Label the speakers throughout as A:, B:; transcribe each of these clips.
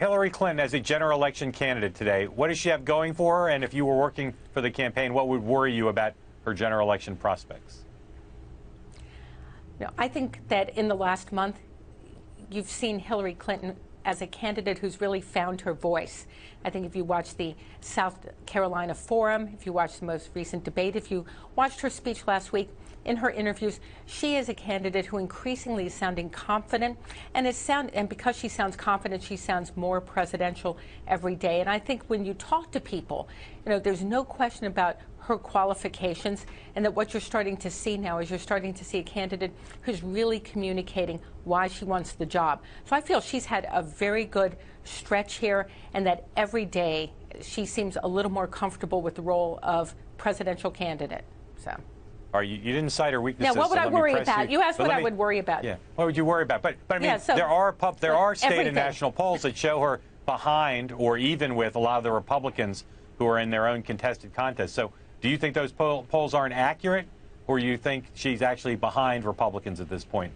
A: Hillary Clinton as a general election candidate today, what does she have going for her? And if you were working for the campaign, what would worry you about her general election prospects?
B: No, I think that in the last month, you've seen Hillary Clinton as a candidate who's really found her voice. I think if you watch the South Carolina Forum, if you watch the most recent debate, if you watched her speech last week, in her interviews, she is a candidate who increasingly is sounding confident, and because she sounds confident, she sounds more presidential every day. And I think when you talk to people, there's no question about her qualifications, and that what you're starting to see now is you're starting to see a candidate who's really communicating why she wants the job. So I feel she's had a very good stretch here, and that every day she seems a little more comfortable with the role of presidential candidate. So.
A: You didn't cite her weaknesses.
B: Now, what would I worry about? You asked what I would worry about.
A: Yeah, what would you worry about? But I mean,
B: yeah, so,
A: there are state
B: everything.
A: And national polls that show her behind or even with a lot of the Republicans who are in their own contested contests. So do you think those polls aren't accurate, or you think she's actually behind Republicans at this point?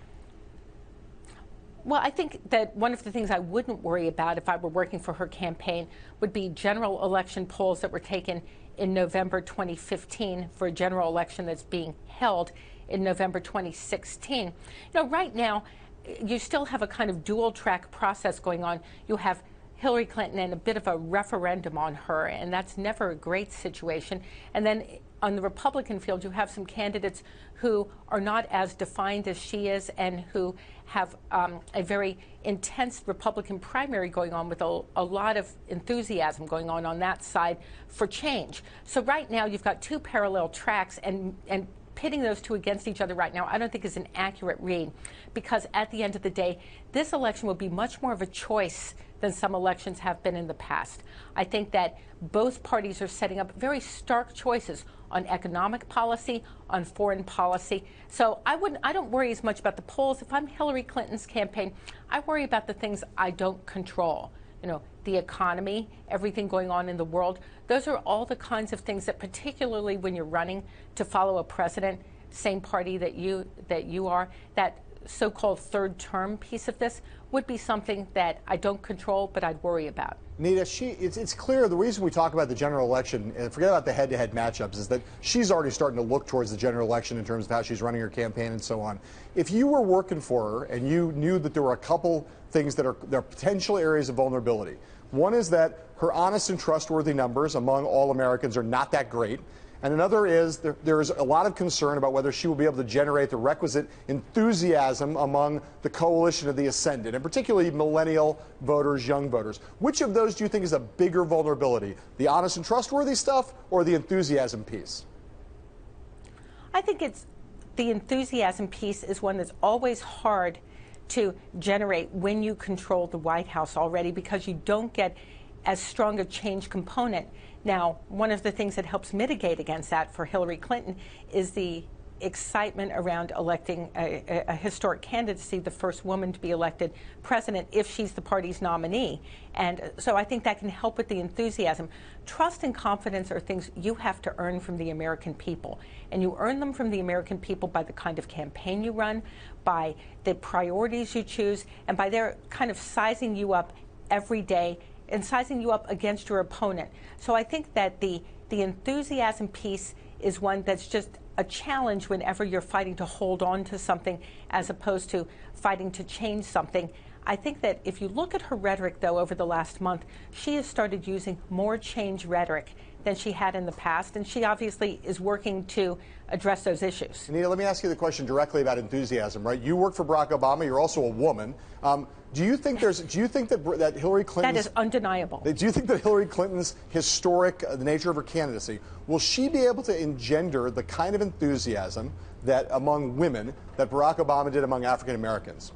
B: Well, I think that one of the things I wouldn't worry about if I were working for her campaign would be general election polls that were taken in November 2015 for a general election that's being held in November 2016. Right now, you still have a kind of dual-track process going on. You have Hillary Clinton and a bit of a referendum on her, and that's never a great situation. And then on the Republican field, you have some candidates who are not as defined as she is and who have a very intense Republican primary going on with a lot of enthusiasm going on that side for change. So right now you've got two parallel tracks, and pitting those two against each other right now I don't think is an accurate read, because at the end of the day, this election will be much more of a choice than some elections have been in the past. I think that both parties are setting up very stark choices on economic policy, on foreign policy. So I don't worry as much about the polls. If I'm Hillary Clinton's campaign, I worry about the things I don't control. The economy, everything going on in the world. Those are all the kinds of things that, particularly when you're running to follow a president, same party that you are, that so-called third term piece of this would be something that I don't control, but I'd worry about.
C: Anita, it's clear the reason we talk about the general election, and forget about the head-to-head matchups, is that she's already starting to look towards the general election in terms of how she's running her campaign and so on. If you were working for her and you knew that there were a couple things that are potential areas of vulnerability, one is that her honest and trustworthy numbers among all Americans are not that great. And another is there is a lot of concern about whether she will be able to generate the requisite enthusiasm among the coalition of the ascendant, and particularly millennial voters, young voters. Which of those do you think is a bigger vulnerability, the honest and trustworthy stuff or the enthusiasm piece?
B: I think it's the enthusiasm piece is one that's always hard to generate when you control the White House already, because you don't get as strong a change component. Now, one of the things that helps mitigate against that for Hillary Clinton is the excitement around electing a historic candidacy, the first woman to be elected president if she's the party's nominee. And so I think that can help with the enthusiasm. Trust and confidence are things you have to earn from the American people. And you earn them from the American people by the kind of campaign you run, by the priorities you choose, and by their kind of sizing you up every day and sizing you up against your opponent. So I think that the enthusiasm piece is one that's just a challenge whenever you're fighting to hold on to something as opposed to fighting to change something. I think that if you look at her rhetoric, though, over the last month, she has started using more change rhetoric than she had in the past, and she obviously is working to address those issues.
C: Anita, let me ask you the question directly about enthusiasm, right? You work for Barack Obama. You're also a woman. Do you think that Hillary Clinton?
B: That is undeniable.
C: Do you think that Hillary Clinton's historic, the nature of her candidacy, will she be able to engender the kind of enthusiasm that among women that Barack Obama did among African Americans?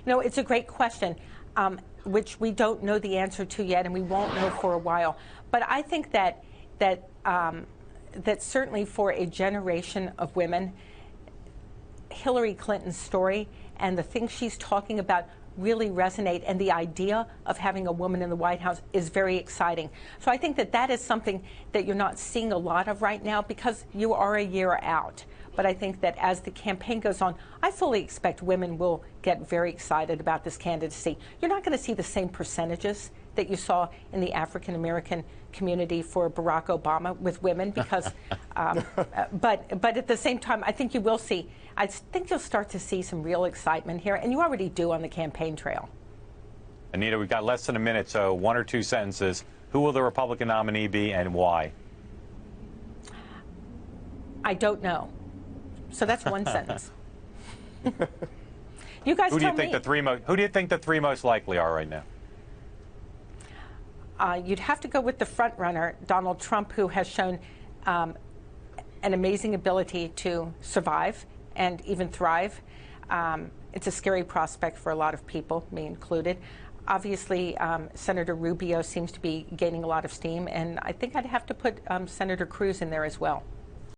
B: No, it's a great question, which we don't know the answer to yet, and we won't know for a while. But I think that certainly for a generation of women, Hillary Clinton's story and the things she's talking about really resonate, and the idea of having a woman in the White House is very exciting. So I think that is something that you're not seeing a lot of right now because you are a year out. But I think that as the campaign goes on, I fully expect women will get very excited about this candidacy. You're not going to see the same percentages that you saw in the African American community for Barack Obama with women, because, but at the same time, I think you will see. I think you'll start to see some real excitement here, and you already do on the campaign trail.
A: Anita, we've got less than a minute, so 1 or 2 sentences. Who will the Republican nominee be, and why?
B: I don't know. So that's one sentence. You guys
A: Who do
B: tell
A: you think
B: me.
A: who do you think the 3 most likely are right now?
B: You'd have to go with the front runner, Donald Trump, who has shown an amazing ability to survive and even thrive. It's a scary prospect for a lot of people, me included. Obviously, Senator Rubio seems to be gaining a lot of steam, and I think I'd have to put Senator Cruz in there as well.